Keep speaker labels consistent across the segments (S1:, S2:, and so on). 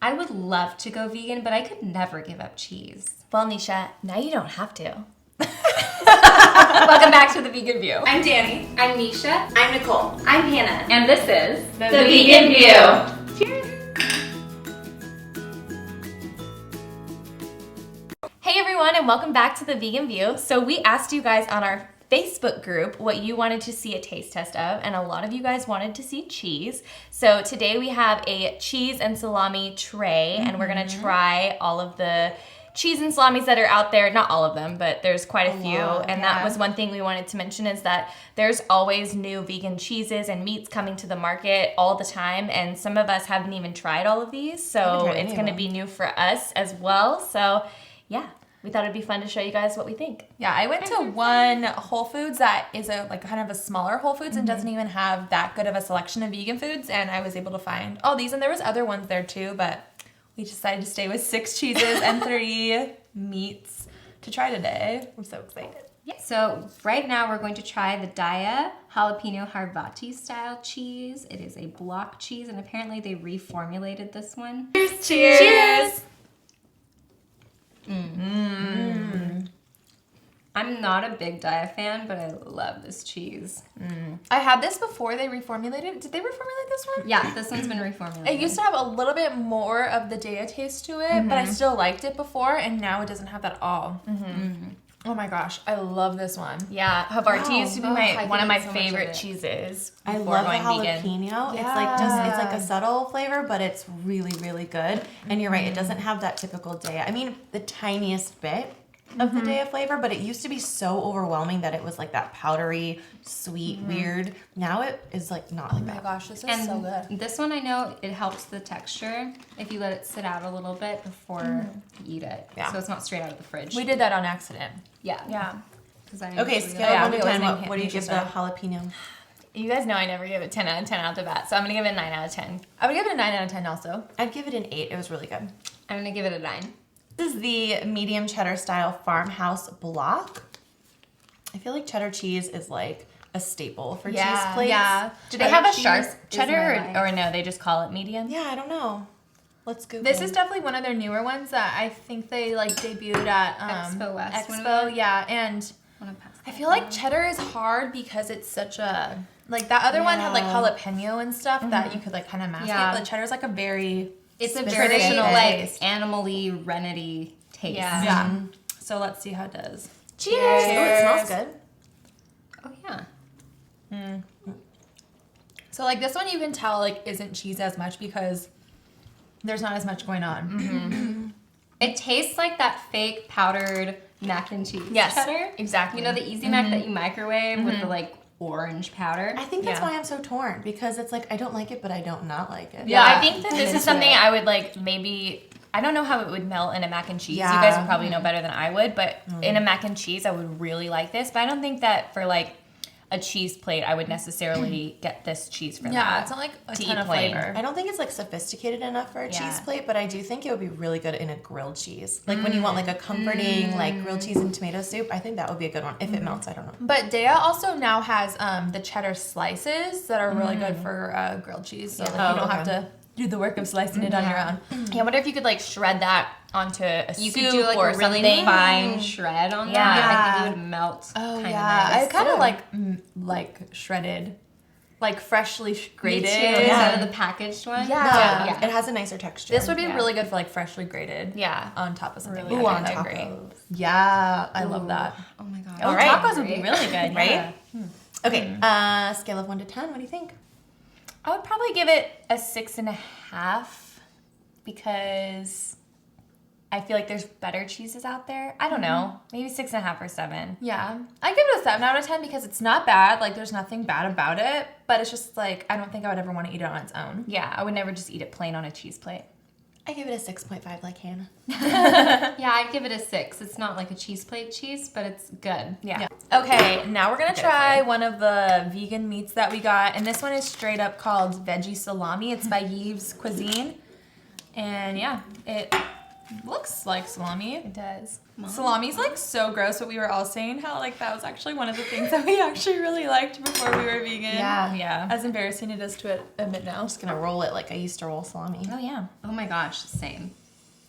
S1: I would love to go vegan, but I could never give up cheese.
S2: Well, NISHA, now you don't have to.
S1: Welcome back to The Vegan View.
S3: I'm Dani.
S1: I'm NISHA.
S3: I'm Nicole.
S1: I'm Hannah. And this is
S3: The Vegan View.
S1: Cheers.
S2: Hey everyone, and welcome back to The Vegan View. So we asked you guys on our Facebook group what you wanted to see a taste test of, and a lot of you guys wanted to see cheese. So today we have a cheese and salami tray, and we're gonna try all of the cheese and salamis that are out there. Not all of them, but there's quite a few. And that was one thing we wanted to mention, is that there's always new vegan cheeses and meats coming to the market all the time, and some of us haven't even tried all of these, so it's gonna be new for us as well. So yeah, we thought it'd be fun to show you guys what we think.
S4: Yeah, I went to one Whole Foods that is a kind of a smaller Whole Foods and doesn't even have that good of a selection of vegan foods, and I was able to find all these, and there was other ones there too, but we decided to stay with 6 cheeses and 3 meats to try today. I'm so excited.
S1: Yeah. So right now we're going to try the Daiya jalapeno Havarti style cheese. It is a block cheese, and apparently they reformulated this one.
S4: Cheers!
S2: Cheers!
S1: I'm not a big Daiya fan, but I love this cheese.
S4: I had this before they reformulated. Did they reformulate this one?
S1: Yeah, this one's been reformulated.
S4: It used to have a little bit more of the Daiya taste to it, but I still liked it before, and now it doesn't have that at all. Oh my gosh, I love this one.
S2: Yeah, Havarti used to be one of my
S1: so much
S2: favorite
S1: of it.
S2: cheeses.
S5: I
S2: before
S5: love the
S2: going vegan.
S5: jalapeno. It's like it's like a subtle flavor, but it's really, really good. And you're right, it doesn't have that typical Daiya. I mean, the tiniest bit of the Daiya flavor, but it used to be so overwhelming that it was like that powdery, sweet, weird. Now it is like not like
S4: Oh my
S5: that.
S4: gosh, this is
S1: And
S4: so good.
S1: this one, I know it helps the texture if you let it sit out a little bit before you eat it.
S5: Yeah.
S1: So it's not straight out of the fridge.
S4: We did that on accident.
S1: Yeah.
S4: Yeah.
S1: 'Cause I
S5: Okay,
S1: usually
S5: scale
S1: like-
S5: of 1
S4: we
S5: to
S4: always
S5: 10.
S4: make
S5: What do you give the jalapeno?
S2: You guys know I never give it 10 out of 10 out the bat, so I'm gonna give it a 9 out of 10.
S4: I would give it a 9 out of 10 also.
S5: I'd give it an 8. It was really good.
S1: I'm gonna give it a 9.
S5: This is the medium cheddar style Farmhouse block. I feel like cheddar cheese is like a staple for cheese plates.
S4: Yeah.
S2: Do they have a
S1: cheese
S2: sharp
S1: is
S2: cheddar,
S1: my life.
S2: or no, they just call it medium?
S5: Yeah, I don't know. Let's Google.
S4: This is definitely one of their newer ones that I think they like debuted at
S1: Expo West, one of
S4: Expo,
S1: them.
S4: yeah, and
S1: Wanna pass
S4: I
S1: that
S4: feel like
S1: down?
S4: cheddar is hard because it's such a like that other one had like jalapeno and stuff that you could like kind of mask
S1: Yeah.
S4: it, but cheddar's like a very
S1: It's a
S4: specific
S1: very
S4: traditional
S1: like
S4: taste.
S1: animal-y, rennet-y taste.
S4: Yeah. So let's see how it does.
S5: Cheers. Oh, it smells good.
S1: Oh yeah.
S4: So like this one you can tell like isn't cheese as much because there's not as much going on.
S1: It tastes like that fake powdered mac and cheese
S2: Yes,
S1: cheddar.
S2: exactly.
S1: You know the Easy Mac that you microwave with the like orange powder?
S5: I think that's
S4: Yeah.
S5: why I'm so torn, because it's like I don't like it, but I don't not like it.
S2: Yeah,
S4: Yeah.
S2: I think that this is something I would like maybe. I don't know how it would melt in a mac and cheese.
S5: Yeah.
S2: You guys would probably know better than I would, but in a mac and cheese, I would really like this. But I don't think that for like a cheese plate, I would necessarily get this cheese for
S4: Yeah,
S2: that.
S4: it's not like a
S2: To
S4: ton
S2: eat
S4: of
S2: plain.
S4: flavor.
S5: I don't think it's like sophisticated enough for a
S2: Yeah.
S5: cheese plate, but I do think it would be really good in a grilled cheese. Like when you want like a comforting like grilled cheese and tomato soup, I think that would be a good one. If it melts, I don't know.
S4: But Daiya also now has the cheddar slices that are really good for grilled cheese, so like, you don't have to do the work of slicing it on your own.
S2: Yeah, I wonder if you could like shred that onto a
S1: You
S2: soup
S1: could do like
S2: or
S1: a really
S2: something.
S1: fine shred on
S2: Yeah.
S1: that. I think it would melt.
S4: Oh
S1: kinda
S4: yeah,
S1: nice.
S4: I kind of like shredded, like freshly grated.
S1: Me too, instead of the packaged one.
S4: Yeah.
S1: Yeah.
S5: It has a nicer texture.
S4: This would be
S2: Yeah.
S4: really good for like freshly grated.
S2: Yeah.
S4: On top of something.
S5: Ooh,
S4: like
S5: on
S4: that.
S5: tacos.
S4: I agree. Yeah, I love that.
S1: Oh my god.
S2: Oh,
S5: right.
S2: tacos would be really good, right?
S1: Yeah.
S5: Okay, scale of 1 to 10. What do you think?
S2: I would probably give it a 6.5 because I feel like there's better cheeses out there. I don't know, maybe 6.5 or 7.
S4: Yeah, I give it a 7 out of 10 because it's not bad. Like there's nothing bad about it, but it's just like I don't think I would ever want to eat it on its own.
S2: Yeah, I would never just eat it plain on a cheese plate.
S5: I give it a 6.5 like Hannah.
S1: Yeah, I'd give it a 6. It's not like a cheese plate cheese, but it's good.
S2: Yeah.
S4: Okay, now we're gonna try one of the vegan meats that we got, and this one is straight up called Veggie Salami. It's by Yves Cuisine, and yeah, it Looks like salami.
S2: It does.
S4: Salami's like so gross, but we were all saying how like that was actually one of the things that we actually really liked before we were vegan.
S5: Yeah.
S2: Yeah.
S4: As embarrassing it is to admit now.
S5: I'm just gonna roll it like I used to roll salami.
S2: Oh yeah.
S1: Oh my gosh, same.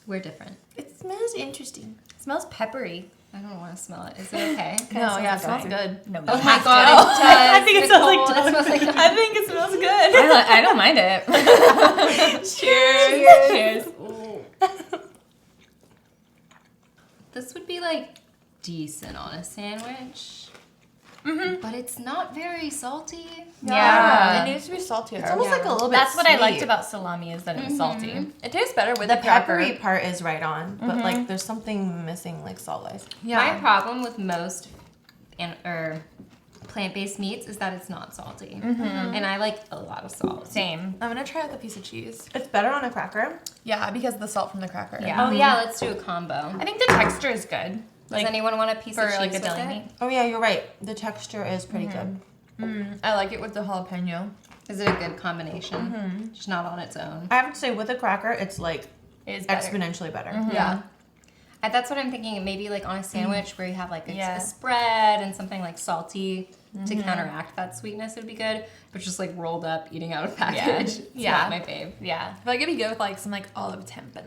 S1: We're different.
S5: It smells interesting.
S2: It smells peppery.
S1: I don't want to smell it. Is it okay?
S4: No, yeah, it smells good.
S2: No.
S1: Oh my god, it does.
S4: I think it smells like
S1: Nicole, it
S4: dog.
S1: smells like
S4: I think it smells good.
S2: I don't mind it.
S4: Cheers.
S2: Cheers.
S1: This would be like decent on a sandwich. But it's not very salty.
S2: Yeah.
S4: It needs to be saltier.
S5: It's almost like a little bit
S2: That's what I liked
S5: sweet.
S2: about salami is that it's salty.
S4: It tastes better with
S5: The
S4: the cracker.
S5: peppery part is right on, but like there's something missing like salt-wise.
S1: My problem with most plant-based meats is that it's not salty. And I like a lot of salt.
S2: Same.
S4: I'm gonna try with a piece of cheese.
S5: It's better on a cracker.
S4: Yeah, because of the salt from the cracker.
S2: Yeah.
S1: Oh yeah, let's do a combo.
S2: I think the texture is good.
S1: Does anyone want a piece
S2: For
S1: of cheese
S2: like a
S1: with
S2: deli
S1: it?
S2: meat.
S5: Oh yeah, you're right. The texture is pretty good.
S4: I like it with the jalapeno.
S1: Is it a good combination? Just not on its own.
S5: I have to say, with a cracker, it's like
S2: It is better.
S5: exponentially better.
S4: Yeah.
S1: That's what I'm thinking. Maybe like on a sandwich where you have like a
S2: Yeah.
S1: spread and something like salty to counteract that sweetness would be good. But just like rolled up eating out of package. It's
S2: Yeah.
S1: not my fave.
S2: Yeah.
S4: I feel like it'd be good with like some like olive tempeh.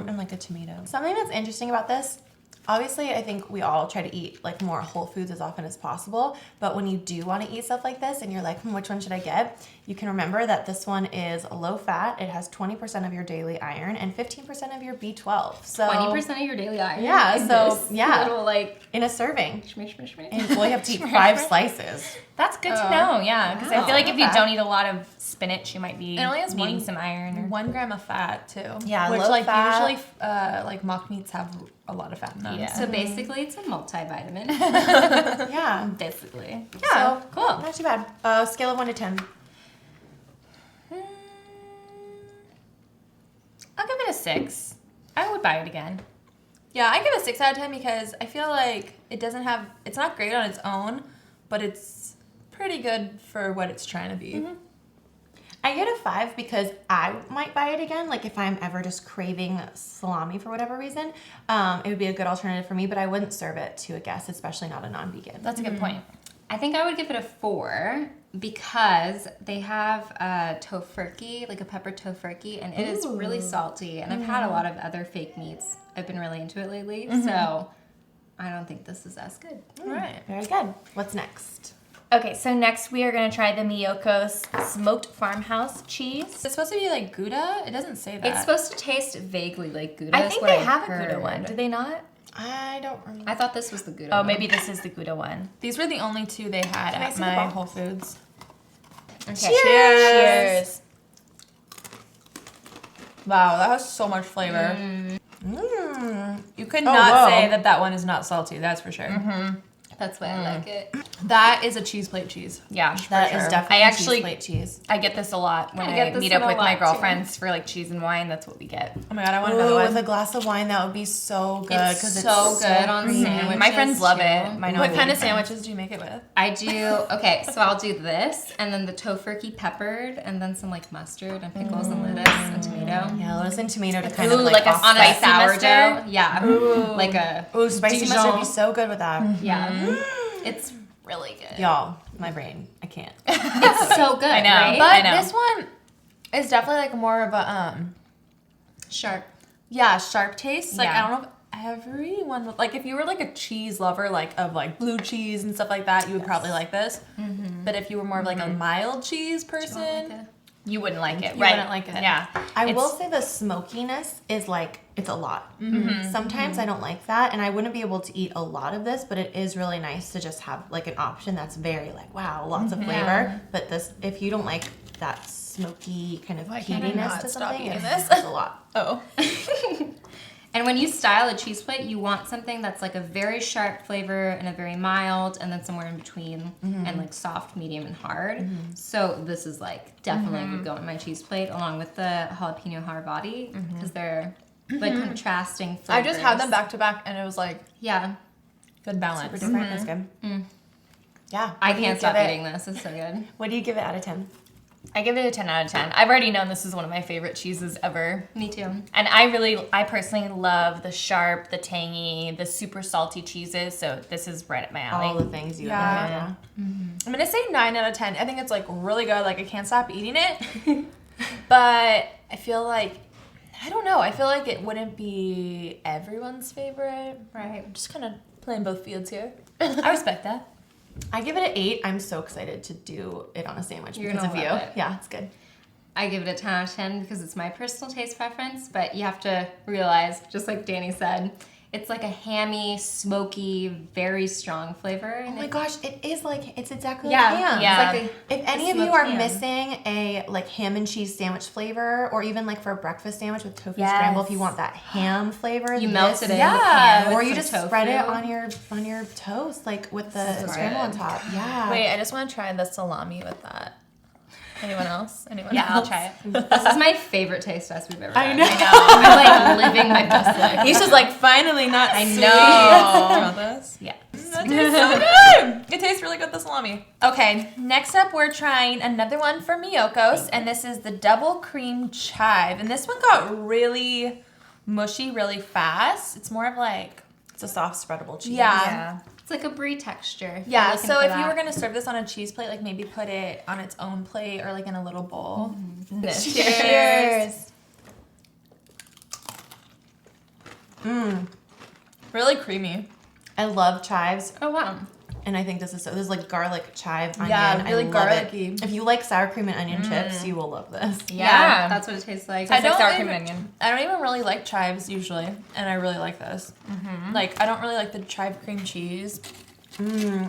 S5: And like a tomato. Something that's interesting about this, obviously I think we all try to eat like more whole foods as often as possible, but when you do want to eat stuff like this and you're like, which one should I get? You can remember that this one is low fat. It has 20% of your daily iron and 15% of your B12. So
S1: 20% of your daily iron.
S5: Yeah,
S1: in
S5: so,
S1: this
S5: yeah.
S1: little like
S5: in a serving.
S1: shmish, shmish, shmish.
S5: And well, you have to eat 5 slices.
S2: That's good to know, yeah. Because I
S5: Wow.
S2: feel like if you
S5: Okay.
S2: don't eat a lot of spinach, you might be
S4: It only has
S2: needing
S4: one-
S2: some iron. Or...
S4: 1 gram of fat too.
S5: Yeah,
S4: which
S5: low
S4: like
S5: fat.
S4: usually like mock meats have a lot of fat in them.
S2: Yeah.
S1: So basically, it's a multivitamin.
S5: Yeah.
S2: Basically.
S5: Yeah.
S2: So, cool.
S5: Not too bad. Scale of 1 to 10.
S2: I'll give it a 6. I would buy it again.
S4: Yeah, I give it a 6 out of 10 because I feel like it's not great on its own, but it's pretty good for what it's trying to be.
S5: I get a 5 because I might buy it again. Like if I'm ever just craving salami for whatever reason, it would be a good alternative for me, but I wouldn't serve it to a guest, especially not a non-vegan.
S2: That's a good point.
S1: I think I would give it a 4 because they have a tofurkey, like a pepper tofurkey, and it is really salty. And I've had a lot of other fake meats. I've been really into it lately, so I don't think this is as good.
S4: All right.
S5: Very good. What's next?
S2: Okay, so next we are going to try the Miyokos smoked farmhouse cheese.
S4: It's supposed to be like Gouda. It doesn't say that.
S1: It's supposed to taste vaguely like Gouda.
S2: I
S1: is
S2: think
S1: what
S2: they
S1: I've
S2: have a
S1: heard.
S2: Gouda one. Do they not?
S5: I don't remember.
S1: I thought this was the Gouda
S2: Oh,
S1: one.
S2: maybe this is the Gouda one.
S4: These were the only 2 they had
S5: Can I
S4: at
S5: see the
S4: my
S5: box?
S4: Whole Foods.
S2: Okay.
S4: Cheers. Wow, that has so much flavor. You could not
S5: whoa.
S4: say that one is not salty. That's for sure.
S1: That's why I like it.
S4: That is a cheese plate cheese.
S2: Yeah.
S5: That is definitely
S2: I actually-
S5: cheese plate cheese.
S2: I get this a lot when
S1: I
S2: I,
S1: get this
S2: meet
S1: one
S2: up
S1: a
S2: with my
S1: lot, too.
S2: girlfriends for like cheese and wine. That's what we get.
S4: Oh my god, I want another
S5: Ooh,
S4: one.
S5: with a glass of wine, that would be so good.
S1: It's
S5: 'cause
S1: so good on
S5: creamy.
S1: sandwiches.
S2: My friends love
S1: too.
S2: it. My
S4: What
S2: non-vegan
S4: kind of
S2: friends.
S4: sandwiches do you make it with?
S1: I do, okay, so I'll do this, and then the tofurkey peppered, and then some like mustard and pickles and lettuce and tomato.
S5: Yeah, lettuce and tomato to kind
S2: Ooh,
S5: of
S2: like a
S5: offset.
S1: On a
S2: Spicy
S1: sourdough.
S2: mustard?
S1: Yeah. Like a,
S5: Ooh, spicy
S1: Dijon.
S5: mustard would be so good with that.
S1: yeah. It's really good.
S5: Y'all, my brain, I can't.
S1: It's so good,
S2: I know.
S1: right?
S4: But
S2: I know.
S4: this one is definitely like more of a
S1: Sharp.
S4: sharp taste. Like
S2: Yeah.
S4: I don't know if everyone would, like if you were like a cheese lover, like of like blue cheese and stuff like that, you would probably like this. But if you were more of like a mild cheese person,
S2: You wouldn't like it,
S4: You
S2: right?
S4: wouldn't like it.
S2: Yeah.
S5: I
S2: It's-
S5: will say the smokiness is like, it's a lot. Sometimes I don't like that, and I wouldn't be able to eat a lot of this, but it is really nice to just have like an option that's very like, wow, lots of flavor. But this, if you don't like that smoky kind of
S4: Why can't I
S5: peatiness
S4: not
S5: to
S4: stop
S5: something,
S4: eating
S5: it's,
S4: this?
S5: it's a lot.
S4: oh,
S1: And when you style a cheese plate, you want something that's like a very sharp flavor and a very mild, and then somewhere in between, and like soft, medium, and hard. So this is like definitely would go on my cheese plate along with the jalapeno Havarti because they're like contrasting flavors.
S4: I just had them back to back, and it was like
S1: Yeah,
S4: good balance.
S5: Super different. It's good. Yeah.
S1: I
S5: What do you
S1: can't stop
S5: give it-
S1: eating this. It's so good.
S5: What do you give it out of 10?
S2: I give it a 10 out of 10. I've already known this is one of my favorite cheeses ever.
S1: Me too.
S2: And I personally love the sharp, the tangy, the super salty cheeses. So this is right up my alley.
S5: All the things you
S4: Yeah. I'm gonna say 9 out of 10. I think it's like really good. Like I can't stop eating it. But I feel like I don't know. I feel like it wouldn't be everyone's favorite.
S1: Right.
S4: Just kind of playing both fields here.
S2: I respect that.
S5: I give it an 8. I'm so excited to do it on a sandwich
S1: You're
S5: because of
S1: gonna
S5: you.
S1: love it.
S5: Yeah, it's good.
S1: I give it a 10 out of 10 because it's my personal taste preference, but you have to realize, just like Danny said, it's like a hammy, smoky, very strong flavor.
S5: Oh my gosh, it's exactly
S1: Yeah,
S5: like ham.
S2: yeah.
S1: It's like
S5: If any of
S1: smoked
S5: you are
S1: ham.
S5: missing a like ham and cheese sandwich flavor, or even like for a breakfast sandwich with tofu
S2: Yes.
S5: scramble, if you want that ham flavor,
S1: you melt it in
S4: yeah.
S1: the pan with
S5: or you
S1: some
S5: just
S1: tofu.
S5: spread it on your toast, like with the scramble on top. Yeah.
S4: Wait, I just want to try the salami with that. Anyone else?
S2: Yeah, I'll try it.
S1: This is my favorite taste test we've ever done.
S5: I know.
S1: I'm like living my best life.
S4: He's just like finally not.
S2: I
S4: sweet.
S2: know.
S4: About this.
S2: Yeah.
S4: That tastes so good. It tastes really good, the salami. Okay, next up we're trying another one for Miyokos, and this is the double cream chive. And this one got really mushy really fast. It's more of like,
S5: It's a soft spreadable cheese.
S4: yeah.
S1: It's like a brie texture. if
S4: Yeah,
S1: you're looking
S4: so
S1: for
S4: if you
S1: that.
S4: were going to serve this on a cheese plate, like maybe put it on its own plate or like in a little bowl.
S5: Cheers.
S4: Really creamy.
S5: I love chives,
S1: Oh wow.
S5: and I think this is like garlic chive onion.
S4: Yeah,
S5: I
S4: really
S5: love
S4: garlicky.
S5: it. If you like sour cream and onion chips, you will love this.
S2: Yeah.
S1: That's what it tastes like.
S4: I don't
S2: sour
S4: even-
S2: cream and onion.
S4: I don't even really like chives usually, and I really like this. Like, I don't really like the chive cream cheese.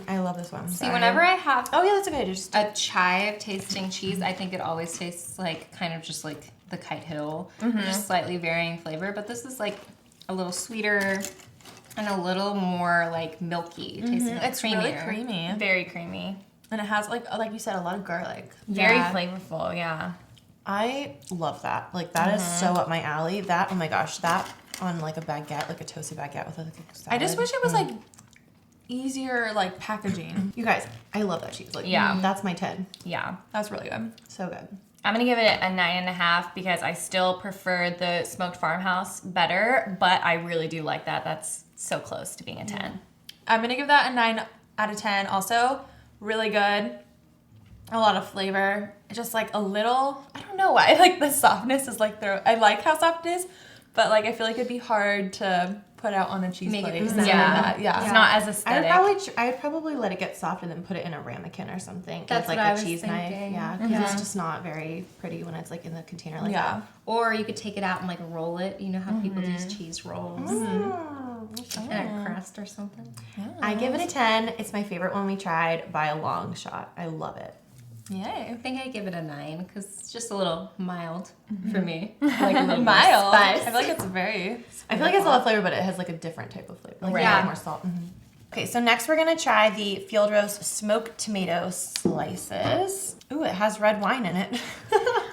S5: I love this one.
S1: See, whenever I have
S5: Oh yeah, that's okay. Just
S1: a chive tasting cheese, I think it always tastes like kind of just like the Kite Hill, just slightly varying flavor. But this is like a little sweeter and a little more like milky, tasting like
S4: It's really
S1: creamier.
S4: creamy,
S2: Very creamy.
S4: and it has like you said, a lot of garlic.
S2: Very
S1: Yeah.
S2: flavorful, yeah.
S5: I love that. Like that is so up my alley. That oh my gosh, that on like a baguette, like a toasted baguette with like a salad.
S4: I just wish it was like easier, like packaging.
S5: You guys, I love that cheese. Like
S2: Yeah.
S5: that's my 10.
S2: Yeah.
S4: That's really good.
S5: So good.
S2: I'm gonna give it a 9.5 because I still prefer the smoked farmhouse better, but I really do like that. That's so close to being a 10.
S4: I'm gonna give that a 9 out of 10. Also, really good. A lot of flavor. Just like a little. I don't know why. Like the softness is like I like how soft it is, but like I feel like it'd be hard to put out on a cheese
S1: Make it
S4: plate.
S1: present.
S2: Yeah.
S4: Yeah.
S2: It's not as
S5: I
S2: aesthetic.
S5: would probably let it get soft and then put it in a ramekin or something.
S1: That's
S5: with like
S1: what I
S5: a
S1: was
S5: cheese knife.
S1: thinking.
S5: Yeah, because it's just not very pretty when it's like in the container like
S4: Yeah.
S1: Or you could take it out and like roll it. You know how people do cheese rolls and a crust or something.
S5: I give it a 10. It's my favorite one we tried by a long shot. I love it.
S4: Yay.
S1: I think I give it a 9 because it's just a little mild for me. Like a little
S4: Mild.
S1: more spice.
S4: I feel like it's very.
S5: I feel like it's a lot of flavor, but it has like a different type of flavor. Like
S1: Right.
S5: a
S1: Yeah.
S5: lot more salt. Okay, so next we're gonna try the field roast smoked tomato slices. Ooh, it has red wine in it.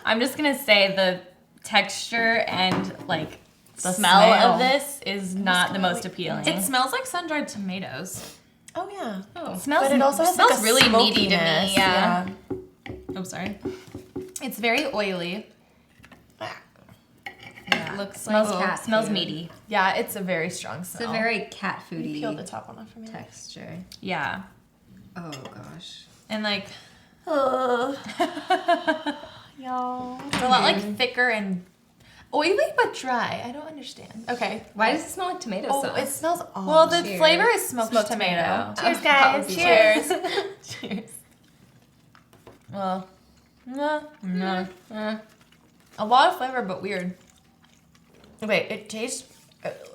S2: I'm just gonna say the texture and like
S5: The
S2: smell
S5: smell.
S2: of this is not the most appealing.
S4: It smells like sun-dried tomatoes.
S5: Oh yeah.
S1: Oh,
S2: smells,
S5: But it also has
S2: smells
S5: like a
S2: really meaty to me.
S5: smokiness.
S2: Yeah.
S4: Oh, sorry. It's very oily.
S1: it looks
S2: Smells
S1: like cat
S2: smells
S1: food.
S2: meaty.
S4: Yeah, it's a very strong
S1: It's a
S4: smell.
S1: very cat foody
S5: Peel the top one off for me.
S1: texture.
S2: Yeah.
S1: Oh gosh.
S4: And like,
S5: Y'all.
S4: it's a lot like thicker and oily but dry. I don't understand. Okay.
S1: Why does it smell like tomato
S5: Oh,
S1: sauce?
S5: it smells awesome.
S4: Well, the
S1: Cheers.
S4: flavor is smoked tomato.
S5: Cheers, guys.
S1: apologies.
S5: Cheers.
S4: Cheers. Well, no. A lot of flavor, but weird.
S5: Wait, it tastes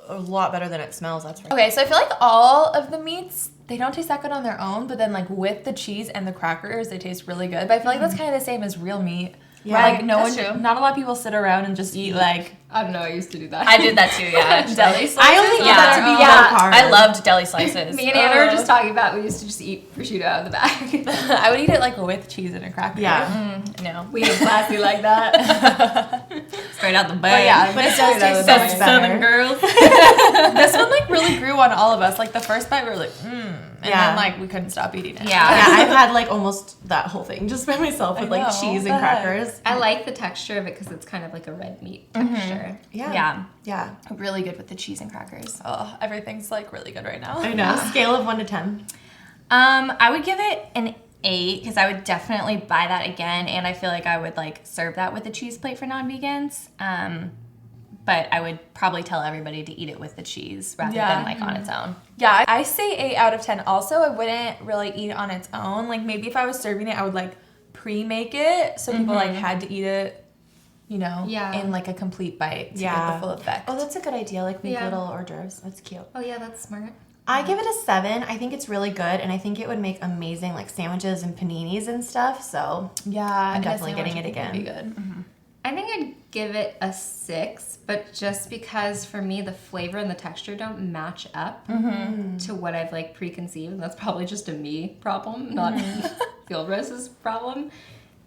S5: a lot better than it smells. That's right.
S4: Okay, so I feel like all of the meats, they don't taste that good on their own, but then like with the cheese and the crackers, they taste really good. But I feel like that's kind of the same as real meat.
S5: Yeah,
S4: Like no
S2: that's
S4: one,
S2: true.
S4: not a lot of people sit around and just eat like
S1: I don't know. I used to do that.
S2: I did that too, yeah. actually.
S4: deli slices.
S5: I only eat that to be
S2: yeah.
S5: low carb.
S2: I loved deli slices.
S1: Me and Anna were just talking about we used to just eat prosciutto out of the bag.
S4: I would eat it like with cheese and a cracker.
S5: Yeah.
S2: No.
S1: We ain't classy like that.
S2: Straight straight out the
S4: But
S2: bag.
S4: yeah, but it does taste so much
S2: Southern
S4: better.
S2: girls.
S4: This one like really grew on all of us. Like the first bite, we were like, and
S5: Yeah.
S4: then like we couldn't stop eating it.
S2: Yeah.
S5: Yeah, I've had like almost that whole thing just by myself with
S4: I
S5: like
S4: know,
S5: cheese and
S4: but-
S5: crackers.
S1: I like the texture of it because it's kind of like a red meat texture.
S5: Yeah.
S2: Yeah.
S5: Yeah.
S4: Really good with the cheese and crackers. Oh, everything's like really good right now.
S5: I know. Scale of 1 to 10.
S2: I would give it an 8 because I would definitely buy that again, and I feel like I would like serve that with a cheese plate for non-vegans. But I would probably tell everybody to eat it with the cheese rather than like on its own.
S4: Yeah, I say 8 out of 10. Also, I wouldn't really eat it on its own. Like maybe if I was serving it, I would like pre-make it so people like had to eat it, you know, in like a complete bite to get the full effect.
S5: Oh, that's a good idea. Like make
S1: Yeah.
S5: little hors d'oeuvres. That's cute.
S1: Oh yeah, that's smart.
S5: I give it a 7. I think it's really good, and I think it would make amazing like sandwiches and paninis and stuff. So
S4: Yeah,
S5: I'm
S4: and a
S5: definitely getting
S4: sandwich
S5: it
S4: would be
S5: again.
S4: good.
S1: I think I'd give it a 6, but just because for me the flavor and the texture don't match up to what I've like preconceived, and that's probably just a me problem, not Field Rose's problem.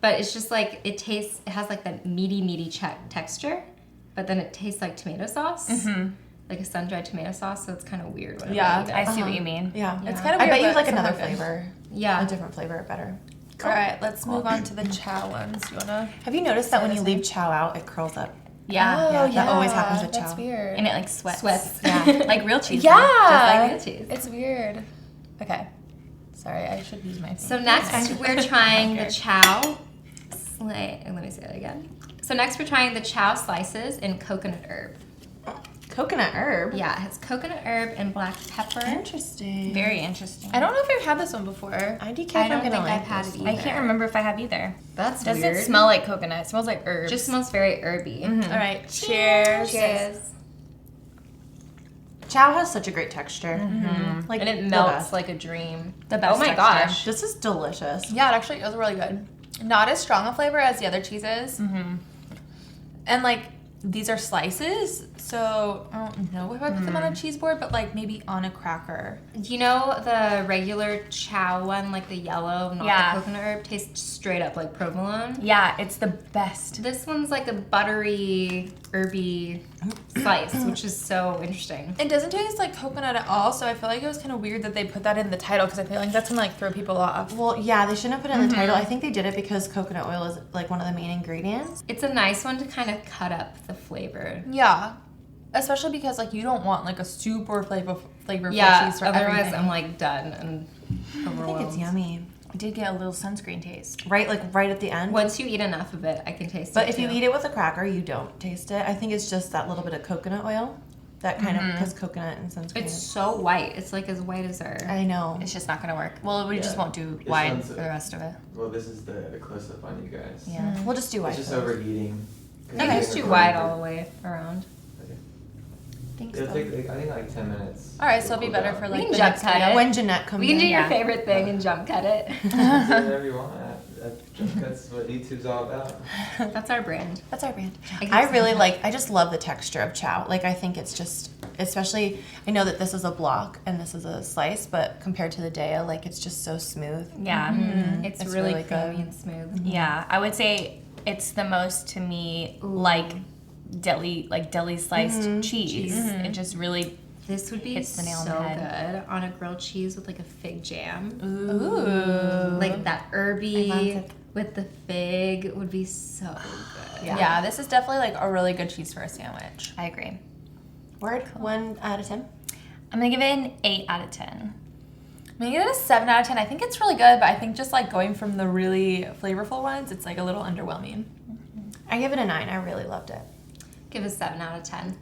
S1: But it's just like it has like that meaty texture, but then it tastes like tomato sauce, like a sun-dried tomato sauce. So it's kind of weird. When
S4: Yeah,
S1: I eat it.
S2: I see what you mean.
S5: yeah,
S4: It's kind of
S5: I
S4: weird,
S5: bet you
S4: but
S5: like
S4: somehow
S5: another
S4: good.
S5: flavor,
S1: Yeah.
S5: a different flavor better.
S4: All right, let's move on to the Chao ones. You wanna?
S5: Have you noticed that when you
S4: this
S5: leave Chao out, it curls up?
S2: Yeah.
S5: that always happens with
S4: That's
S5: Chao.
S4: weird.
S2: And it like sweats.
S1: Yeah.
S2: Like real cheese.
S4: Yeah.
S1: Just like real cheese.
S4: It's weird. Okay. Sorry, I should use my
S1: So
S4: finger.
S1: next we're trying the Chao let me say that again. So next we're trying the Chao slices in coconut herb.
S5: Coconut herb.
S1: Yeah, it has coconut herb and black pepper.
S5: Interesting.
S2: Very interesting.
S4: I don't know if I've had this one before.
S5: I do
S1: I don't think I've had it either.
S2: I can't remember if I have either.
S1: That's
S2: Doesn't
S1: weird.
S2: smell like coconut. It smells like herbs.
S1: Just smells very herby.
S4: All right, cheers.
S1: Cheers.
S5: Chao has such a great texture. Like
S1: And it
S5: the
S1: melts
S5: best.
S1: like a dream.
S2: The best
S1: Oh my
S2: texture.
S1: gosh.
S5: This is delicious.
S4: Yeah, it actually is really good. Not as strong a flavor as the other cheeses. And like these are slices, so I don't know if I put them on a cheese board, but like maybe on a cracker.
S1: Do you know the regular Chao one, like the yellow, not
S2: Yeah.
S1: the coconut herb, tastes straight up like provolone?
S2: Yeah, it's the best.
S1: This one's like a buttery, herby slice, which is so interesting.
S4: It doesn't taste like coconut at all, so I feel like it was kind of weird that they put that in the title because I feel like that's gonna like throw people off.
S5: Well, yeah, they shouldn't have put it in the title. I think they did it because coconut oil is like one of the main ingredients.
S1: It's a nice one to kind of cut up the flavor.
S4: Yeah, especially because like you don't want like a super flavorful
S1: Yeah,
S4: cheese for
S1: otherwise
S4: everything.
S1: I'm like done and
S5: I think
S1: overwhelmed.
S5: it's yummy.
S2: I did get a little sunscreen taste.
S5: Right, like right at the end.
S1: Once you eat enough of it, I can taste it.
S5: But if you
S1: too.
S5: eat it with a cracker, you don't taste it. I think it's just that little bit of coconut oil. That kind of, because coconut and sunscreen.
S1: It's so white. It's like as white as our.
S5: I know.
S2: It's just not gonna work. Well, we just
S3: Yeah.
S2: won't do
S3: This
S2: wide
S3: one's
S2: for the rest of it.
S3: Well, this is the close up on you guys.
S2: Yeah.
S5: We'll just do white.
S3: It's just
S5: first.
S3: overheating.
S1: You can just do wide all the way around.
S5: Thanks,
S3: It'll
S5: though.
S3: take, I think, like 10 minutes.
S4: All right, so it'll be
S3: cool
S4: better
S3: down.
S4: for
S1: We
S4: like
S1: can
S4: the
S1: jump
S4: next
S1: cut
S4: video.
S1: it.
S5: When Jeanette comes
S1: We can do
S5: in.
S1: your
S2: Yeah.
S1: favorite thing and jump cut it.
S3: Do whatever you want. That's what YouTube's all about.
S1: That's our brand.
S5: That's our brand.
S1: can
S5: I
S1: see
S5: really like, I just love the texture of Chao. Like, I think it's just, especially, I know that this is a block and this is a slice, but compared to the Daiya, like, it's just so smooth.
S2: Yeah.
S1: It's,
S5: It's
S1: really
S5: really
S1: creamy
S5: good.
S1: and smooth.
S2: Yeah. I would say it's the most to me like deli sliced cheese. It just really
S1: This would be
S2: Hits the nail on
S1: so
S2: the head.
S1: good on a grilled cheese with like a fig jam.
S4: Ooh.
S1: Like that herby
S5: I love it.
S1: with the fig would be so good.
S4: Yeah. This is definitely like a really good cheese for a sandwich.
S2: I agree.
S5: Word? 1 out of 10?
S2: I'm gonna give it an 8 out of 10.
S4: I'm gonna give it a 7 out of 10. I think it's really good, but I think just like going from the really flavorful ones, it's like a little underwhelming.
S5: I give it a 9. I really loved it.
S1: Give it a 7 out of 10.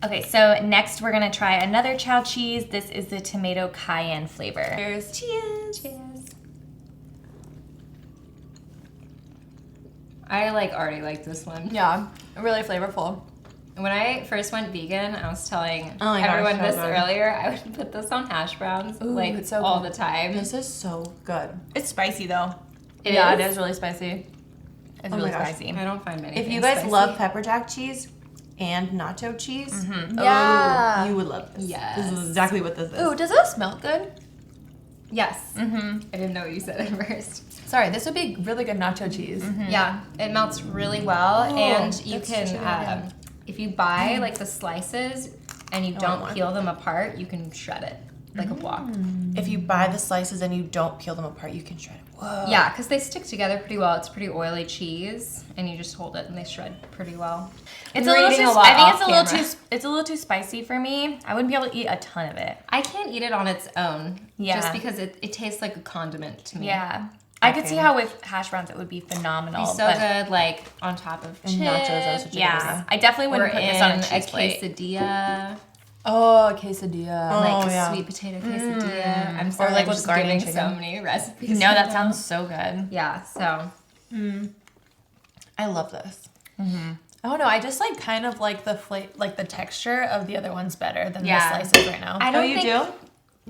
S2: Okay, so next we're gonna try another Chao cheese. This is the tomato cayenne flavor.
S4: Cheers.
S1: Cheers. I like already like this one.
S4: Yeah, really flavorful.
S1: When I first went vegan, I was telling
S5: Oh my gosh,
S1: everyone
S5: so
S1: this
S5: good.
S1: earlier. I would put this on hash browns
S4: Ooh,
S1: like
S4: it's so
S1: all
S4: good.
S1: the time.
S5: This is so good.
S4: It's spicy though.
S1: It
S4: yeah,
S1: is?
S4: it is really spicy.
S2: It's
S5: Oh my
S2: really
S5: gosh.
S2: spicy.
S1: I don't find many.
S5: If you
S1: things
S5: guys
S1: spicy.
S5: love pepper jack cheese and nacho cheese,
S4: Yeah.
S5: you would love this.
S1: Yes.
S5: This is exactly what this is.
S4: Ooh, does it smell good?
S1: Yes. I didn't know what you said at first.
S4: Sorry, this would be really good nacho cheese.
S1: Yeah, it melts really well, and you
S4: that's such a
S1: can,
S4: good idea.
S1: if you buy like the slices and you don't peel them apart, you can shred it like a block.
S5: If you buy the slices and you don't peel them apart, you can shred it. Whoa.
S1: Yeah, because they stick together pretty well. It's pretty oily cheese, and you just hold it and they shred pretty well.
S2: It's
S1: We're
S2: a little
S1: eating
S2: too.
S1: a lot
S2: I think
S1: off
S2: it's a little too spicy for me. I wouldn't be able to eat a ton of it.
S1: I can't eat it on its own,
S2: Yeah.
S1: just because it tastes like a condiment to me.
S2: Yeah. I could see how with hash browns it would be phenomenal.
S1: It's so good, like on top of
S5: And
S1: chips.
S5: nachos are such a good
S2: Yeah,
S5: idea.
S2: I definitely
S1: Or
S2: wouldn't put
S1: in
S2: this on a
S1: a
S2: cheese plate.
S1: quesadilla,
S4: Oh, a quesadilla.
S1: like
S5: yeah.
S1: a sweet potato quesadilla. I'm sorry,
S5: like
S1: I'm
S5: with
S1: just
S5: garden
S1: giving so
S5: chicken.
S1: many recipes.
S2: No, that
S1: right
S2: sounds so good.
S1: now. Yeah. So
S5: I love this.
S4: Oh no, I just like kind of like the texture of the other ones better than
S2: Yeah.
S4: the slices right now.
S1: I don't
S5: you
S1: think
S5: do?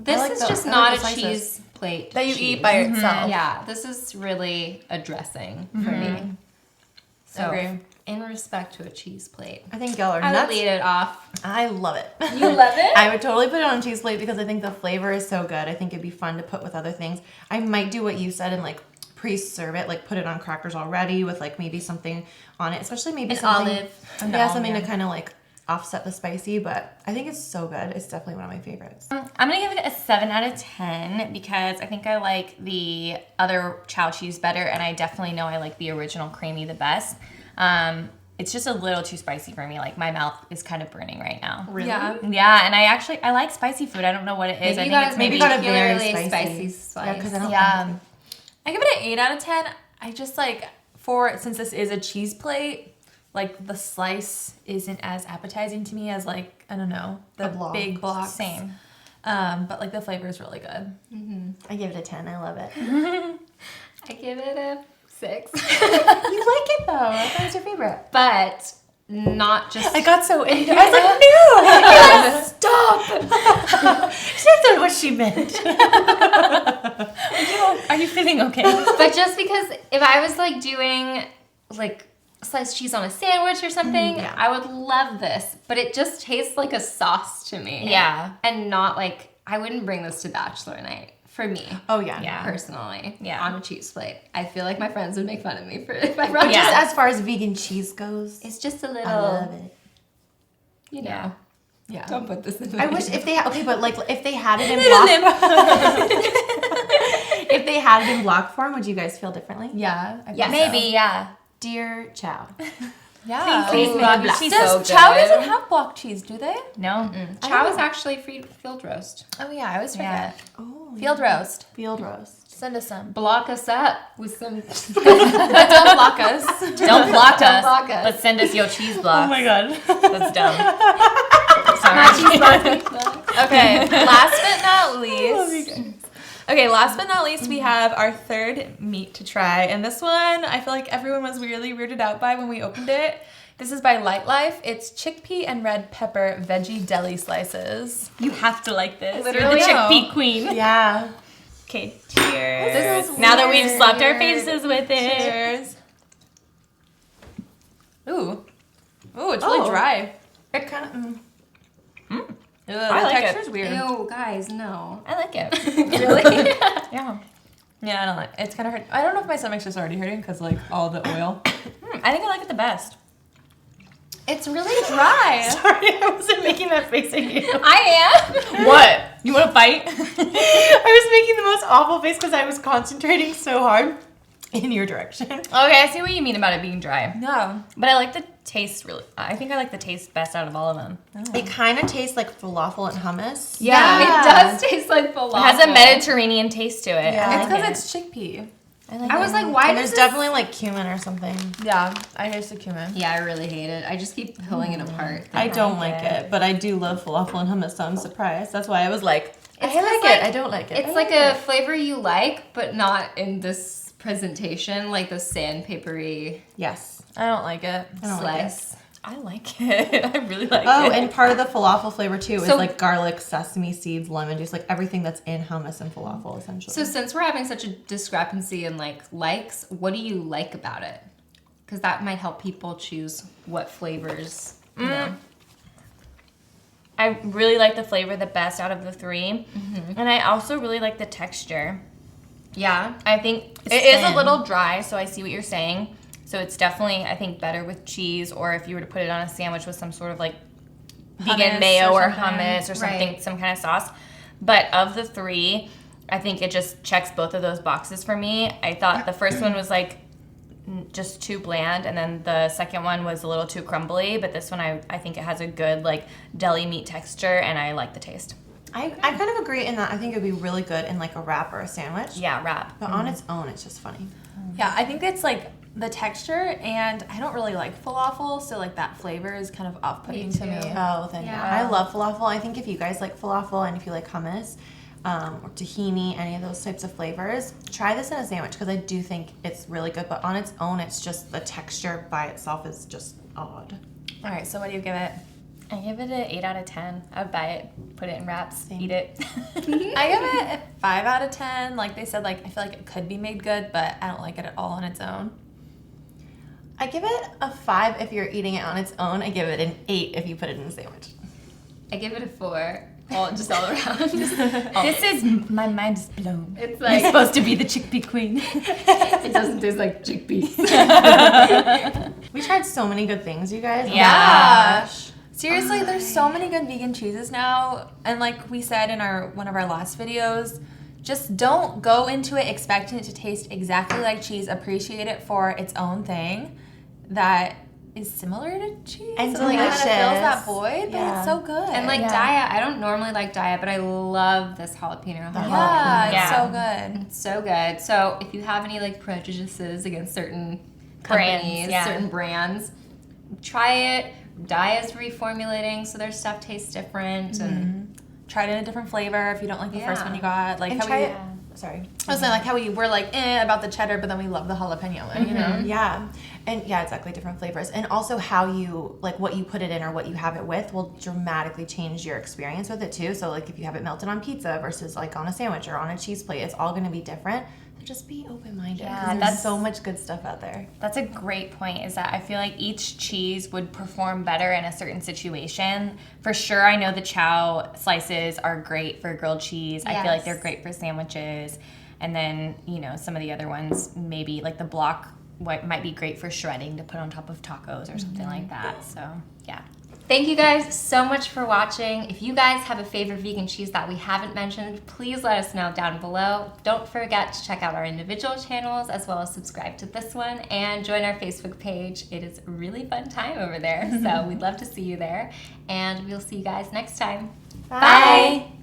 S1: this
S5: like
S1: is
S5: the-
S1: just
S5: I
S1: not
S5: like
S1: a
S5: the slices.
S1: cheese plate
S4: that you
S1: cheese.
S4: eat by itself.
S1: Yeah, this is really a dressing for me. So,
S4: Agree.
S1: in respect to a cheese plate,
S5: I think y'all are
S1: I would
S5: nuts.
S1: lead it off.
S5: I love it.
S1: You love it?
S5: I would totally put it on a cheese plate because I think the flavor is so good. I think it'd be fun to put with other things. I might do what you said and like pre-serve it, like put it on crackers already with like maybe something on it, especially maybe
S1: An
S5: something,
S1: olive.
S5: Yeah, something to kind of like offset the spicy. But I think it's so good. It's definitely one of my favorites.
S2: I'm gonna give it a 7 out of 10 because I think I like the other Chao cheese better, and I definitely know I like the original creamy the best. It's just a little too spicy for me. Like my mouth is kind of burning right now.
S1: Really?
S4: Yeah.
S2: Yeah, and I like spicy food. I don't know what it is.
S1: Maybe
S2: I
S1: you
S2: think
S1: got
S2: it's
S5: maybe
S2: maybe
S5: got a very
S1: particularly
S5: spicy.
S1: spicy
S5: Yeah, because I don't.
S2: yeah.
S4: I give it an 8 out of 10. I just like since this is a cheese plate, like the slice isn't as appetizing to me as like I don't know the
S5: block.
S4: big blocks.
S2: Same.
S4: But like the flavor is really good.
S5: I give it a 10. I love it.
S1: I give it a 6.
S5: You like it though. I thought it was your favorite.
S1: But not just.
S5: I got so into it. I was like, no! Stop! That's not what she meant.
S2: Are you feeling okay?
S1: But just because if I was like doing like sliced cheese on a sandwich or something,
S5: yeah.
S1: I would love this. But it just tastes like a sauce to me.
S2: Yeah.
S1: And not like, I wouldn't bring this to bachelor night for me.
S5: Oh yeah.
S2: Yeah.
S1: Personally,
S2: Yeah.
S1: on a cheese plate. I feel like my friends would make fun of me for if I brought
S2: Yeah.
S5: Just
S1: just
S5: as far as vegan cheese goes,
S1: it's just a little,
S5: I love it.
S1: you know.
S2: Yeah.
S5: Yeah.
S1: Don't put this in the
S5: I wish if they but like if they had it in block, if they had it in block form, would you guys feel differently?
S4: Yeah. I
S1: Yes.
S4: think so.
S2: Maybe, yeah.
S5: Dear Chow,
S4: Yeah.
S1: Please make it
S2: Does
S1: so
S4: Does Chao
S1: good.
S4: doesn't have block cheese, do they?
S2: No.
S1: Chow is actually free field roast.
S4: Oh yeah, I always
S2: Yeah.
S4: forget.
S5: oh,
S4: Field roast.
S5: field roast.
S4: Send us some.
S1: Block us up with some.
S4: Don't block us.
S2: Don't block us,
S1: block us.
S2: but send us your cheese blocks.
S5: god.
S2: That's dumb.
S4: Okay, last but not least. Okay, last but not least, we have our third meat to try. And this one, I feel like everyone was really weirded out by when we opened it. This is by Lightlife. It's chickpea and red pepper veggie deli slices.
S2: You have to like this.
S1: Literally.
S2: You're the chickpea queen.
S5: Yeah.
S2: Okay, cheers.
S5: This is
S2: now that we've
S5: weird.
S2: slapped our faces with it.
S4: Cheers. Ooh. Ooh, it's really
S5: Oh.
S4: dry.
S5: It kind of.
S4: Ugh,
S2: I
S4: the
S2: like it.
S4: texture's weird.
S1: Ew, guys, no.
S2: I like it.
S1: Really?
S2: Yeah.
S4: Yeah, I don't like it. It's kind of hurt. I don't know if my stomach's just already hurting because like all the oil.
S2: I think I like it the best.
S4: It's really dry.
S5: Sorry, I wasn't making that face at you.
S2: I am. What? You want to fight?
S5: I was making the most awful face because I was concentrating so hard in your direction.
S2: Okay, I see what you mean about it being dry.
S4: No.
S2: But I like the taste really. I think I like the taste best out of all of them.
S5: It kind of tastes like falafel and hummus.
S2: Yeah.
S1: It does taste like falafel.
S2: It has a Mediterranean taste to it.
S5: Yeah.
S2: I
S4: It's
S2: like
S4: because
S2: it.
S4: it's chickpea.
S1: I was like, why
S5: And
S1: does
S5: there's
S1: this...
S5: definitely like cumin or something.
S4: Yeah, I taste the cumin.
S1: Yeah, I really hate it. I just keep pulling it apart.
S5: I don't
S2: like
S5: like
S2: it.
S5: it, but I do love falafel and hummus, so I'm surprised. That's why I was like,
S1: It's
S5: I like
S1: like-
S5: it. I don't like it.
S1: It's
S5: I
S1: like
S5: like
S1: a flavor you like, but not in this presentation, like the sandpapery
S5: Yes.
S4: I don't like it.
S5: I don't like it.
S1: slice.
S2: I like it. I really like
S5: Oh,
S2: it.
S5: and part of the falafel flavor too is
S1: So-
S5: like garlic, sesame seeds, lemon juice, like everything that's in hummus and falafel essentially.
S1: So since we're having such a discrepancy in like likes, what do you like about it? Because that might help people choose what flavors. You know.
S2: I really like the flavor the best out of the three. And I also really like the texture.
S1: Yeah.
S2: I think it is a little dry, so I see what you're saying. So it's definitely, I think, better with cheese, or if you were to put it on a sandwich with some sort of like vegan
S4: Hummus
S2: mayo
S4: or
S2: or
S4: something.
S2: hummus or something,
S1: Right.
S2: some kind of sauce. But of the three, I think it just checks both of those boxes for me. I thought the first one was like just too bland, and then the second one was a little too crumbly, but this one I think it has a good like deli meat texture, and I like the taste.
S5: I kind of agree in that I think it would be really good in like a wrap or a sandwich.
S2: Yeah, wrap.
S5: But on its own, it's just funny.
S4: Yeah, I think it's like the texture, and I don't really like falafel, so like that flavor is kind of off-putting to me.
S5: Oh, then
S1: Yeah.
S5: I love falafel. I think if you guys like falafel and if you like hummus or tahini, any of those types of flavors, try this in a sandwich because I do think it's really good. But on its own, it's just the texture by itself is just odd.
S4: All right, so what do you give it?
S2: I give it an 8 out of 10. I would buy it, put it in wraps,
S5: Same.
S2: eat it.
S4: I give it a 5 out of 10. Like they said, like I feel like it could be made good, but I don't like it at all on its own.
S5: I give it a 5 if you're eating it on its own. I give it an 8 if you put it in a sandwich.
S1: I give it a 4. Just all around.
S2: This is, my mind is blown.
S1: It's
S2: You're
S1: like,
S2: supposed to be the chickpea queen.
S1: it doesn't taste like chickpeas.
S5: We tried so many good things, you guys.
S2: Yeah.
S5: Gosh.
S4: Seriously, there's so many good vegan cheeses now, and like we said in one of our last videos, just don't go into it expecting it to taste exactly like cheese. Appreciate it for its own thing that is similar to cheese
S5: And
S4: kind of
S5: delicious.
S4: fills that void, but
S5: Yeah.
S4: it's so good.
S1: And like
S2: Yeah.
S1: Daiya, I don't normally like Daiya, but I love this jalapeno.
S4: yeah, it's
S2: Yeah.
S4: so good.
S1: It's so good. So if you have any like prejudices against certain
S2: Brands,
S1: companies,
S2: yeah.
S1: certain brands, try it. Daiya's reformulating, so their stuff tastes different. And
S4: Try it in a different flavor if you don't like the first
S1: Yeah.
S4: one you got. Like
S5: And
S4: how
S5: try
S4: we,
S5: it. Sorry.
S4: I was saying like how we were like about the cheddar, but then we love the jalapeno one, you know?
S5: Yeah. And yeah, exactly, different flavors. And also how you, like what you put it in or what you have it with will dramatically change your experience with it too. So like if you have it melted on pizza versus like on a sandwich or on a cheese plate, it's all going to be different. So just be open-minded.
S2: Yeah,
S5: 'cause there's
S2: that's-
S5: so much good stuff out there.
S2: That's a great point, is that I feel like each cheese would perform better in a certain situation. For sure, I know the Chao slices are great for grilled cheese. I feel like they're
S1: Yes.
S2: great for sandwiches. And then, you know, some of the other ones, maybe like the block might be great for shredding to put on top of tacos or something like that. So, yeah.
S1: thank you guys so much for watching. If you guys have a favorite vegan cheese that we haven't mentioned, please let us know down below. Don't forget to check out our individual channels as well as subscribe to this one and join our Facebook page. It is a really fun time over there. So we'd love to see you there. And we'll see you guys next time.
S5: Bye.